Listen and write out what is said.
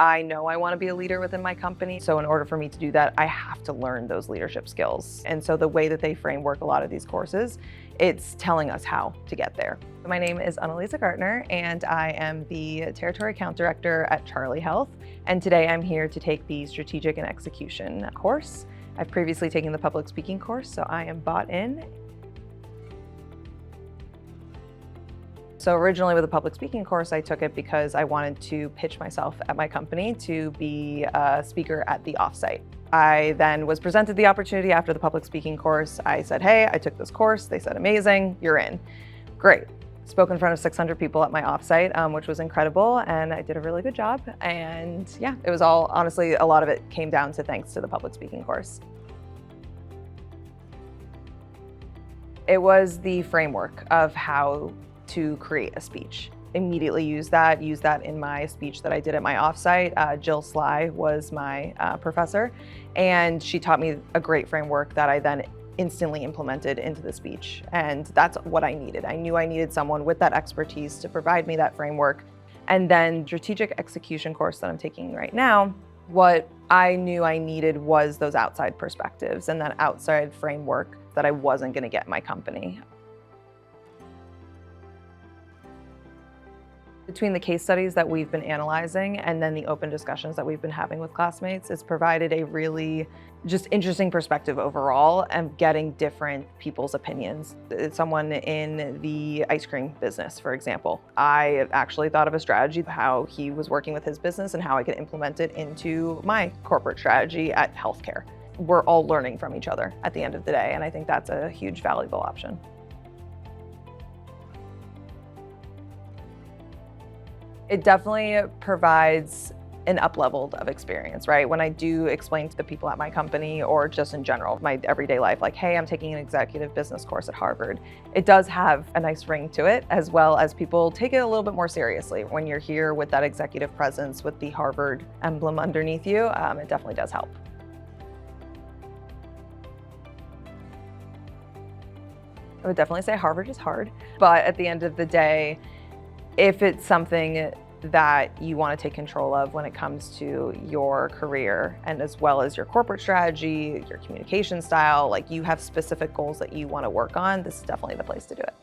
I know I want to be a leader within my company. So in order for me to do that, I have to learn those leadership skills. And so the way that they framework a lot of these courses, it's telling us how to get there. My name is Anneliese Gartner, and I am the Territory Account Director at Charlie Health. And today I'm here to take the Strategic and Execution course. I've previously taken the public speaking course, so I am bought in. So originally with the public speaking course, I took it because I wanted to pitch myself at my company to be a speaker at the offsite. I then was presented the opportunity after the public speaking course. I said, hey, I took this course. They said, amazing, you're in. Great. Spoke in front of 600 people at my offsite, which was incredible, and I did a really good job. And yeah, it was all, honestly, a lot of it came down to thanks to the public speaking course. It was the framework of how to create a speech. Immediately use that in my speech that I did at my offsite. Jill Sly was my professor, and she taught me a great framework that I then instantly implemented into the speech. And that's what I needed. I knew I needed someone with that expertise to provide me that framework. And then strategic execution course that I'm taking right now, what I knew I needed was those outside perspectives and that outside framework that I wasn't going to get in my company. Between the case studies that we've been analyzing and then the open discussions that we've been having with classmates, it's provided a really just interesting perspective overall and getting different people's opinions. Someone in the ice cream business, for example, I actually thought of a strategy, how he was working with his business and how I could implement it into my corporate strategy at healthcare. We're all learning from each other at the end of the day, and I think that's a huge valuable option. It definitely provides an up-leveled of experience, right? When I do explain to the people at my company or just in general, my everyday life, like, hey, I'm taking an executive business course at Harvard. It does have a nice ring to it, as well as people take it a little bit more seriously. When you're here with that executive presence, with the Harvard emblem underneath you, it definitely does help. I would definitely say Harvard is hard, but at the end of the day, if it's something that you want to take control of when it comes to your career and as well as your corporate strategy, your communication style, like you have specific goals that you want to work on, this is definitely the place to do it.